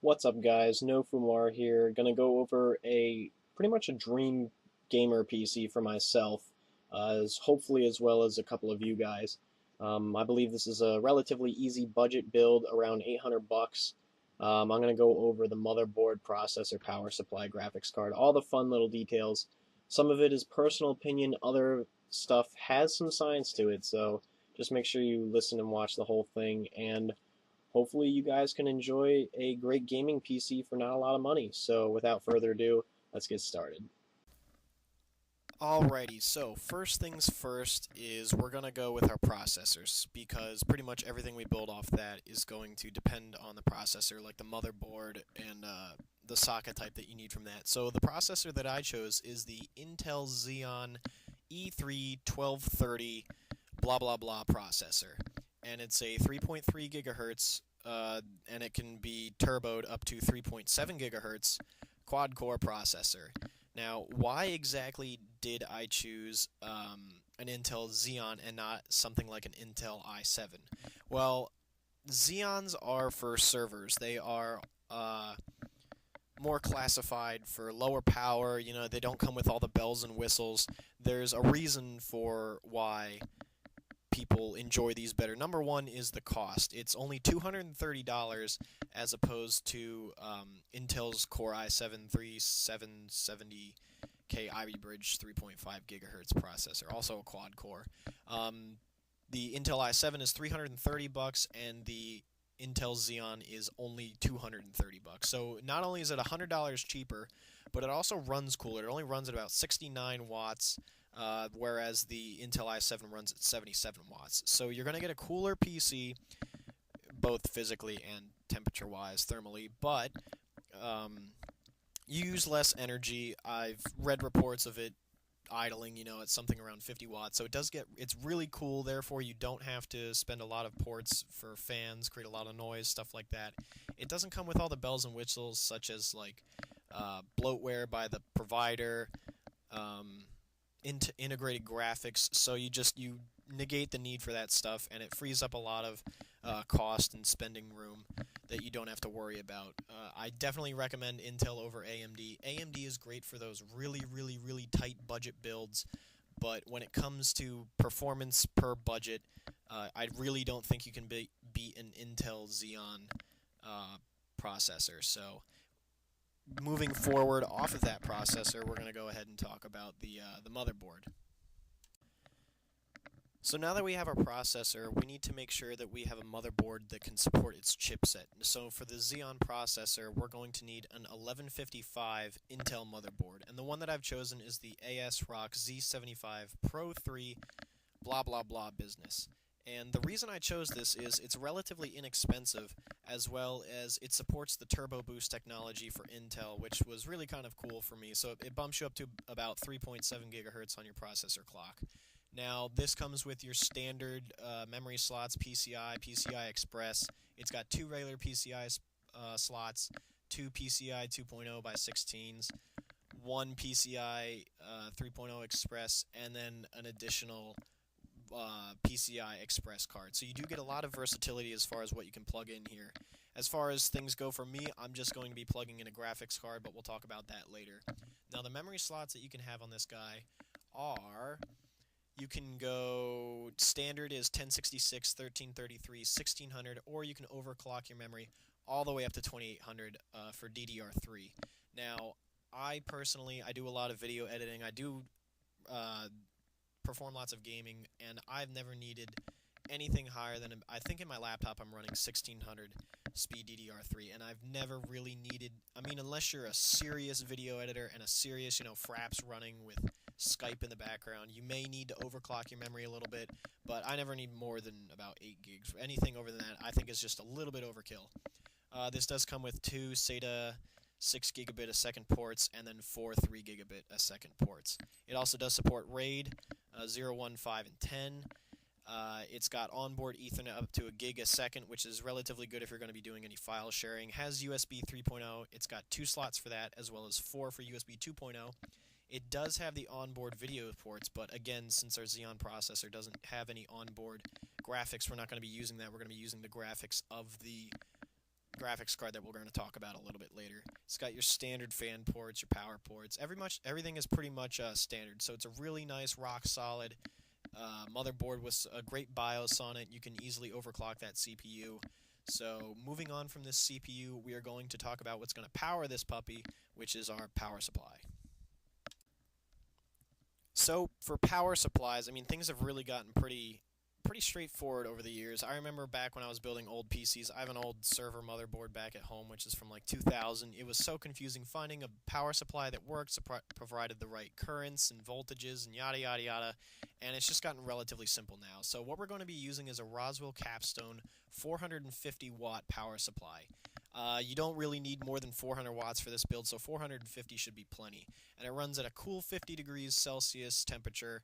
What's up, guys? No Fumar here. Gonna go over a pretty much a dream gamer PC for myself, as hopefully as well as a couple of you guys. I believe this is a relatively easy budget build, around 800 bucks. I'm gonna go over the motherboard, processor, power supply, graphics card, all the fun little details. Some of it is personal opinion, other stuff has some science to it, so just make sure you listen and watch the whole thing, and hopefully you guys can enjoy a great gaming PC for not a lot of money. So without further ado, let's get started. Alrighty, so first things first is we're going to go with our processors because pretty much everything we build off that is going to depend on the processor, like the motherboard and the socket type that you need from that. So the processor that I chose is the Intel Xeon E3 1230 blah blah blah processor. And it's a 3.3 gigahertz, and it can be turboed up to 3.7 gigahertz quad core processor. Now, why exactly did I choose an Intel Xeon and not something like an Intel i7? Well, Xeons are for servers. They are more classified for lower power. You know, they don't come with all the bells and whistles. There's a reason for why people enjoy these better. Number one is the cost. It's only $230 as opposed to Intel's Core i7 3770K Ivy Bridge 3.5 gigahertz processor, also a quad core. The Intel i7 is 330 bucks, and the Intel Xeon is only 230 bucks. So not only is it $100 cheaper, but it also runs cooler. It only runs at about 69 watts, whereas the Intel i7 runs at 77 watts. So you're going to get a cooler PC, both physically and temperature-wise, thermally, but you use less energy. I've read reports of it idling, at something around 50 watts. So it's really cool. Therefore, you don't have to spend a lot of ports for fans, create a lot of noise, stuff like that. It doesn't come with all the bells and whistles, such as like bloatware by the provider, integrated graphics. So you negate the need for that stuff, and it frees up a lot of cost and spending room that you don't have to worry about. I definitely recommend Intel over AMD. AMD is great for those really, really, really tight budget builds, but when it comes to performance per budget, I really don't think you can beat an Intel Xeon processor. So moving forward off of that processor, we're going to go ahead and talk about the motherboard. So now that we have our processor, we need to make sure that we have a motherboard that can support its chipset. So for the Xeon processor, we're going to need an 1155 Intel motherboard. And the one that I've chosen is the ASRock Z75 Pro 3 blah blah blah business. And the reason I chose this is it's relatively inexpensive, as well as it supports the Turbo Boost technology for Intel, which was really kind of cool for me. So it bumps you up to about 3.7 gigahertz on your processor clock. Now, this comes with your standard memory slots, PCI Express. It's got two regular PCI slots, two PCI 2.0 by 16s, one PCI 3.0 Express, and then an additional PCI Express card. So you do get a lot of versatility as far as what you can plug in here. As far as things go for me, I'm just going to be plugging in a graphics card, but we'll talk about that later. Now, the memory slots that you can have on this guy are... You can go standard is 1066, 1333, 1600, or you can overclock your memory all the way up to 2800 for DDR3. Now, I do a lot of video editing. I do perform lots of gaming, and I've never needed anything higher than, I think in my laptop I'm running 1600 speed DDR3, and I've never really needed, unless you're a serious video editor and a serious, fraps running with Skype in the background, you may need to overclock your memory a little bit, but I never need more than about 8 gigs. Anything over than that, I think is just a little bit overkill. This does come with two SATA 6 gigabit a second ports, and then four 3 gigabit a second ports. It also does support RAID 0, 1, 5, and 10. It's got onboard Ethernet up to a gig a second, which is relatively good if you're going to be doing any file sharing. Has USB 3.0. It's got two slots for that, as well as four for USB 2.0. It does have the onboard video ports, but again, since our Xeon processor doesn't have any onboard graphics, we're not going to be using that. We're going to be using the graphics of the graphics card that we're going to talk about a little bit later. It's got your standard fan ports, your power ports. Everything is pretty much standard. So it's a really nice, rock-solid motherboard with a great BIOS on it. You can easily overclock that CPU. So moving on from this CPU, we are going to talk about what's going to power this puppy, which is our power supply. So for power supplies, I mean, things have really gotten pretty straightforward over the years. I remember back when I was building old PCs, I have an old server motherboard back at home, which is from like 2000. It was so confusing finding a power supply that worked, provided the right currents and voltages and yada yada yada, and it's just gotten relatively simple now. So what we're going to be using is a Rosewill Capstone 450 watt power supply. You don't really need more than 400 watts for this build, so 450 should be plenty. And it runs at a cool 50 degrees Celsius temperature,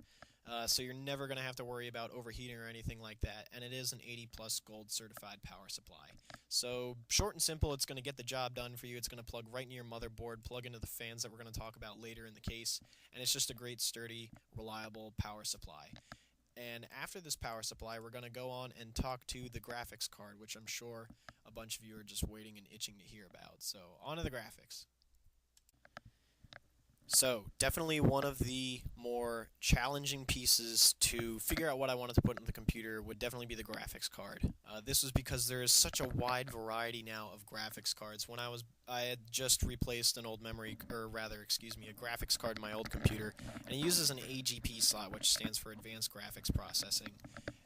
so you're never going to have to worry about overheating or anything like that. And it is an 80 plus gold certified power supply. So short and simple, it's going to get the job done for you. It's going to plug right into your motherboard, plug into the fans that we're going to talk about later in the case, and it's just a great, sturdy, reliable power supply. And after this power supply, we're going to go on and talk to the graphics card, which I'm sure a bunch of you are just waiting and itching to hear about. So, on to the graphics. So, definitely one of the more challenging pieces to figure out what I wanted to put in the computer would definitely be the graphics card. This was because there is such a wide variety now of graphics cards. When I had just replaced an old a graphics card in my old computer, and it uses an AGP slot, which stands for Advanced Graphics Processing.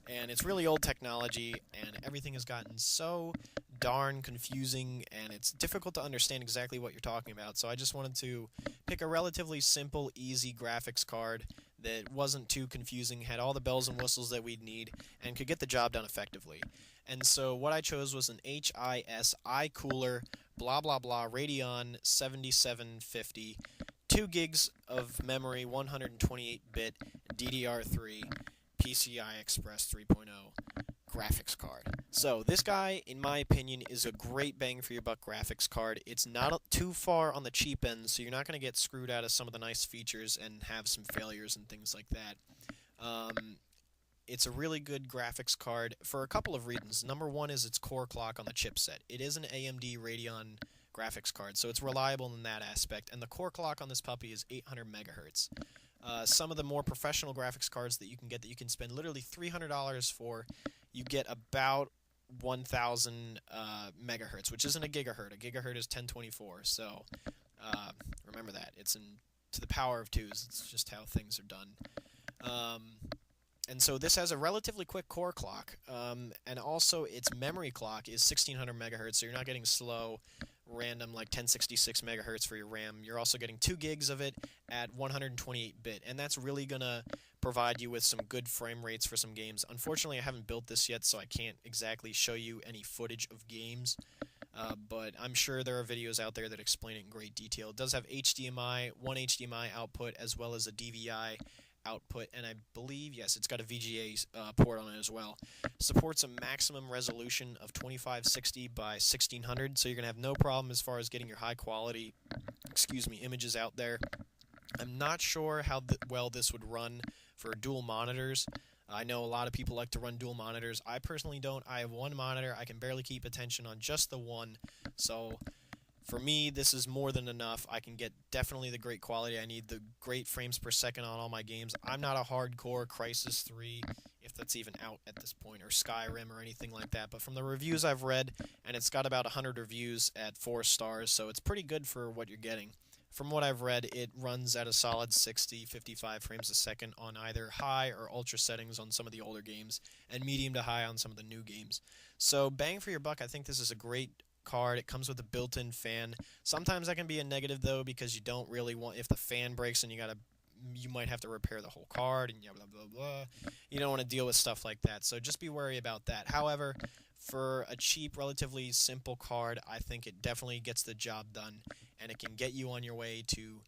And it's really old technology, and everything has gotten so darn confusing, and it's difficult to understand exactly what you're talking about. So I just wanted to pick a relatively simple, easy graphics card that wasn't too confusing, had all the bells and whistles that we'd need, and could get the job done effectively. And so what I chose was an HIS iCooler blah blah blah Radeon 7750, 2 gigs of memory, 128-bit DDR3 PCI Express 3.0 graphics card. So this guy, in my opinion, is a great bang for your buck graphics card. It's not too far on the cheap end, so you're not going to get screwed out of some of the nice features and have some failures and things like that. It's a really good graphics card for a couple of reasons. Number one is its core clock on the chipset. It is an AMD Radeon graphics card, so it's reliable in that aspect, and the core clock on this puppy is 800 megahertz. Some of the more professional graphics cards that you can get that you can spend literally $300 for, you get about 1,000 megahertz, which isn't a gigahertz. A gigahertz is 1024, so remember that. It's to the power of 2s. It's just how things are done. And so this has a relatively quick core clock, and also its memory clock is 1,600 megahertz, so you're not getting slow, random, like 1066 megahertz for your RAM. You're also getting 2 gigs of it at 128-bit, and that's really going to provide you with some good frame rates for some games. Unfortunately, I haven't built this yet, so I can't exactly show you any footage of games, but I'm sure there are videos out there that explain it in great detail. It does have HDMI, one HDMI output, as well as a DVI output, and I believe, yes, it's got a VGA port on it as well. Supports a maximum resolution of 2560 by 1600, so you're going to have no problem as far as getting your high quality, images out there. I'm not sure how well this would run for dual monitors. I know a lot of people like to run dual monitors. I personally don't. I have one monitor. I can barely keep attention on just the one, so for me, this is more than enough. I can get definitely the great quality I need, the great frames per second on all my games. I'm not a hardcore Crysis 3, if that's even out at this point, or Skyrim or anything like that, but from the reviews I've read, and it's got about 100 reviews at 4 stars, so it's pretty good for what you're getting. From what I've read, it runs at a solid 60, 55 frames a second on either high or ultra settings on some of the older games, and medium to high on some of the new games. So bang for your buck, I think this is a great card. It comes with a built-in fan. Sometimes that can be a negative though, because you don't really want, if the fan breaks and you might have to repair the whole card and blah blah blah. You don't want to deal with stuff like that, so just be wary about that. However, for a cheap, relatively simple card, I think it definitely gets the job done, and it can get you on your way to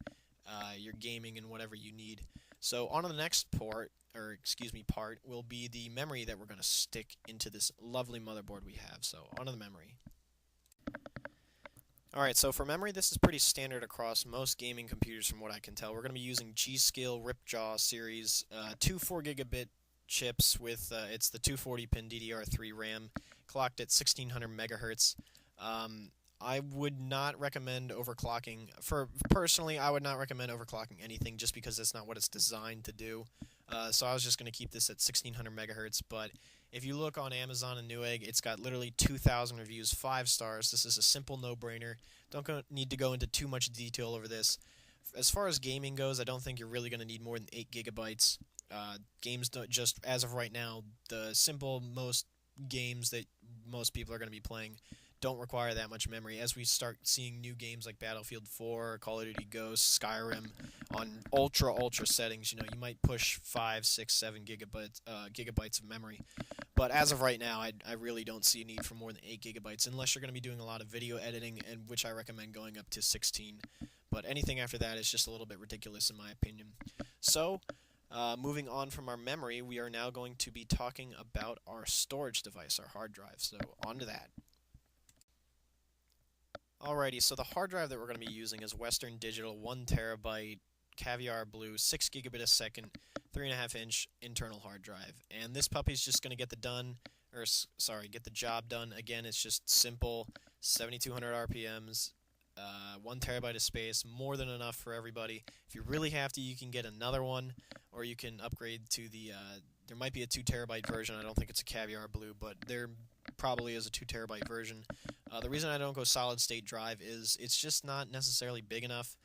your gaming and whatever you need. So on to the next part will be the memory that we're going to stick into this lovely motherboard we have. So on to the memory. Alright, so for memory, this is pretty standard across most gaming computers from what I can tell. We're going to be using G.Skill Ripjaw series, 2 4GB chips with, it's the 240-pin DDR3 RAM, clocked at 1600 megahertz. I would not recommend overclocking. Personally, I would not recommend overclocking anything just because that's not what it's designed to do. So I was just going to keep this at 1600 megahertz. But if you look on Amazon and Newegg, it's got literally 2,000 reviews, 5 stars. This is a simple no-brainer. Need to go into too much detail over this. As far as gaming goes, I don't think you're really going to need more than 8 gigabytes. Games don't just as of right now, the most games that most people are going to be playing don't require that much memory. As we start seeing new games like Battlefield 4, Call of Duty Ghosts, Skyrim on ultra settings, you might push 5, 6, 7 gigabytes of memory. But as of right now, I really don't see a need for more than 8 gigabytes unless you're going to be doing a lot of video editing, and which I recommend going up to 16. But anything after that is just a little bit ridiculous in my opinion. So, moving on from our memory, we are now going to be talking about our storage device, our hard drive. So, on to that. Alrighty, so the hard drive that we're going to be using is Western Digital 1 terabyte Caviar Blue 6 gigabit a second 3.5-inch internal hard drive. And this puppy's just going to get the job done. Again, it's just simple 7200 RPMs, 1 terabyte of space, more than enough for everybody. If you really have to, you can get another one, or you can upgrade to there might be a 2 terabyte version. I don't think it's a Caviar Blue, but there probably is a 2 terabyte version. The reason I don't go solid state drive is it's just not necessarily big enough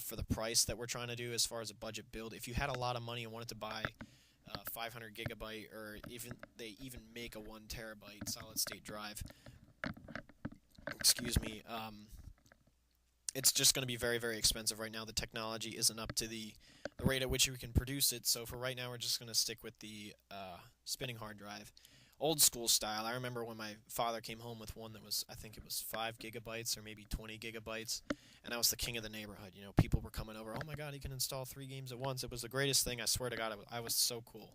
for the price that we're trying to do as far as a budget build. If you had a lot of money and wanted to buy 500 gigabyte, or they even make a 1 terabyte solid state drive, excuse me, it's just going to be very, very expensive right now. The technology isn't up to the rate at which we can produce it, so for right now we're just going to stick with the spinning hard drive. Old school style. I remember when my father came home with one that was, I think it was 5 gigabytes or maybe 20 gigabytes, and I was the king of the neighborhood. People were coming over, oh my god, he can install 3 games at once. It was the greatest thing, I swear to god, I was so cool.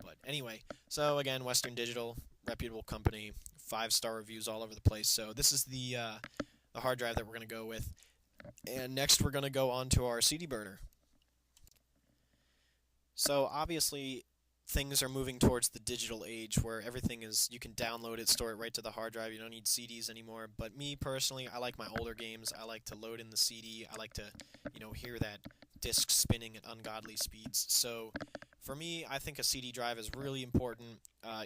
But anyway, so again, Western Digital, reputable company, 5-star reviews all over the place. So this is the hard drive that we're going to go with. And next we're going to go on to our CD burner. So obviously things are moving towards the digital age where everything is, you can download it, store it right to the hard drive. You don't need CDs anymore. But me personally, I like my older games. I like to load in the CD. I like to, hear that disc spinning at ungodly speeds. So for me, I think a CD drive is really important.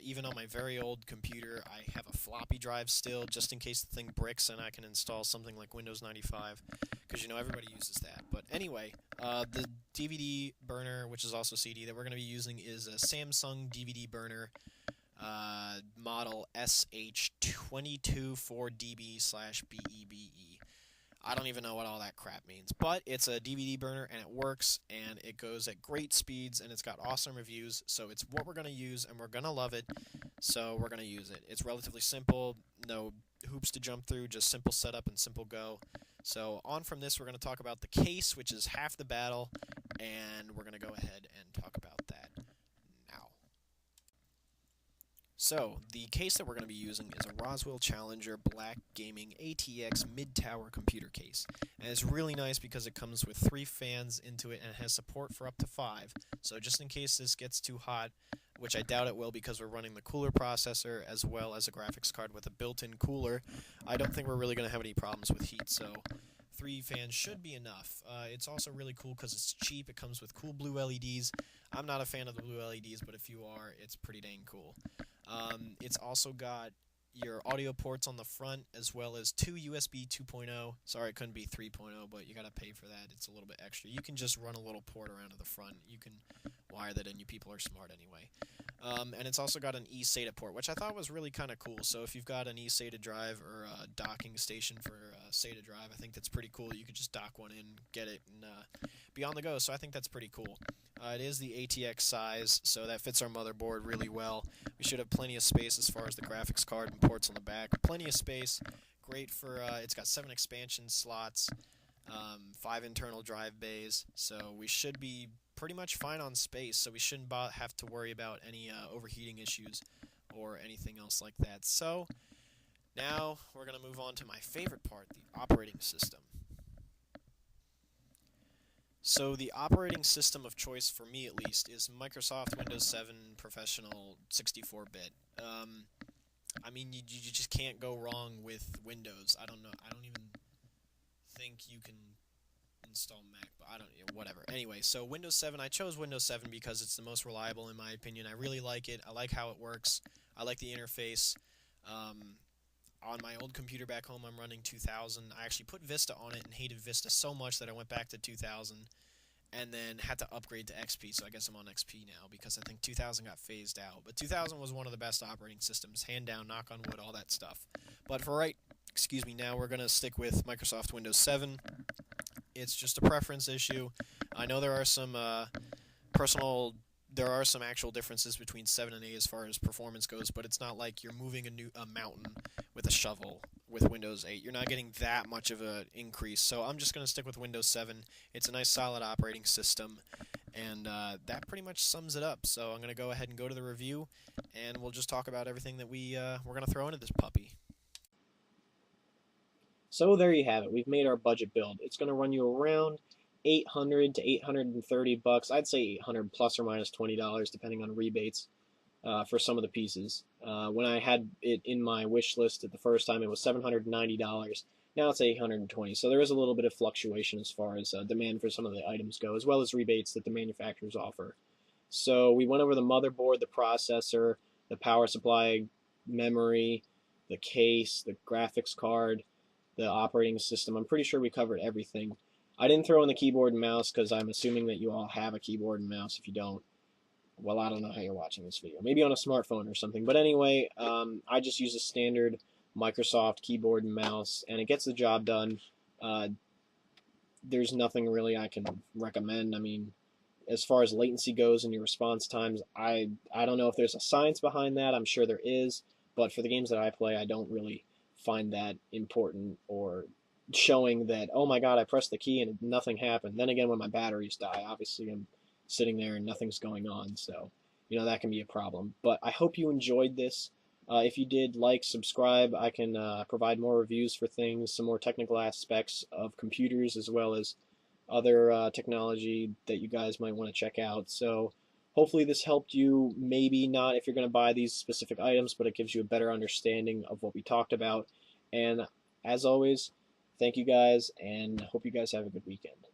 Even on my very old computer, I have a floppy drive still, just in case the thing bricks and I can install something like Windows 95, because everybody uses that. But anyway, the DVD burner, which is also CD, that we're going to be using is a Samsung DVD burner model SH224DB/BEBE. I don't even know what all that crap means, but it's a DVD burner and it works and it goes at great speeds and it's got awesome reviews, so it's what we're going to use and we're going to love it, so we're going to use it. It's relatively simple, no hoops to jump through, just simple setup and simple go. So on from this, we're going to talk about the case, which is half the battle, and we're going to go ahead and talk about that now. So, the case that we're going to be using is a Rosewill Challenger Black Gaming ATX mid-tower computer case. And it's really nice because it comes with 3 fans into it and it has support for up to 5. So just in case this gets too hot, which I doubt it will because we're running the cooler processor as well as a graphics card with a built-in cooler, I don't think we're really going to have any problems with heat. So 3 fans should be enough. It's also really cool because it's cheap. It comes with cool blue LEDs. I'm not a fan of the blue LEDs, but if you are, it's pretty dang cool. It's also got your audio ports on the front as well as 2 USB 2.0. Sorry, it couldn't be 3.0, but you gotta pay for that. It's a little bit extra. You can just run a little port around to the front. You can wire that in. You people are smart anyway. And it's also got an eSATA port, which I thought was really kind of cool. So if you've got an eSATA drive or a docking station for a SATA drive, I think that's pretty cool. You could just dock one in, get it, and be on the go. So I think that's pretty cool. It is the ATX size, so that fits our motherboard really well. We should have plenty of space as far as the graphics card and ports on the back. Plenty of space. Great for, it's got 7 expansion slots, 5 internal drive bays, so we should be pretty much fine on space, so we shouldn't have to worry about any overheating issues or anything else like that. So now we're going to move on to my favorite part, the operating system. So the operating system of choice, for me at least, is Microsoft Windows 7 Professional 64-bit. I mean, you just can't go wrong with Windows. I don't know. I don't even think you can install Mac, but I don't, whatever. Anyway, so Windows 7, I chose Windows 7 because it's the most reliable in my opinion. I really like it. I like how it works. I like the interface. Um, on my old computer back home, I'm running 2000. I actually put Vista on it and hated Vista so much that I went back to 2000 and then had to upgrade to XP, so I guess I'm on XP now because I think 2000 got phased out. But 2000 was one of the best operating systems, hand down, knock on wood, all that stuff. But for now we're going to stick with Microsoft Windows 7. It's just a preference issue. I know there are some there are some actual differences between 7 and 8 as far as performance goes, but it's not like you're moving a mountain with a shovel with Windows 8. You're not getting that much of an increase, so I'm just going to stick with Windows 7. It's a nice solid operating system, and that pretty much sums it up. So I'm going to go ahead and go to the review, and we'll just talk about everything that we're going to throw into this puppy. So there you have it. We've made our budget build. It's going to run you around 800 to 830 bucks. I'd say 800 plus or minus $20 depending on rebates for some of the pieces. When I had it in my wish list at the first time, it was $790. Now it's $820. So there is a little bit of fluctuation as far as demand for some of the items go, as well as rebates that the manufacturers offer. So we went over the motherboard, the processor, the power supply, memory, the case, the graphics card, the operating system. I'm pretty sure we covered everything. I didn't throw in the keyboard and mouse because I'm assuming that you all have a keyboard and mouse. If you don't, well, I don't know how you're watching this video. Maybe on a smartphone or something. But anyway, I just use a standard Microsoft keyboard and mouse, and it gets the job done. There's nothing really I can recommend. I mean, as far as latency goes and your response times, I don't know if there's a science behind that. I'm sure there is, but for the games that I play, I don't really find that important or showing that, oh my god, I pressed the key and nothing happened. Then again, when my batteries die, obviously I'm sitting there and nothing's going on, so that can be a problem. But I hope you enjoyed this. If you did, like, subscribe. I can provide more reviews for things, some more technical aspects of computers, as well as other technology that you guys might want to check out. So hopefully this helped you, maybe not if you're going to buy these specific items, but it gives you a better understanding of what we talked about. And as always, thank you guys, and hope you guys have a good weekend.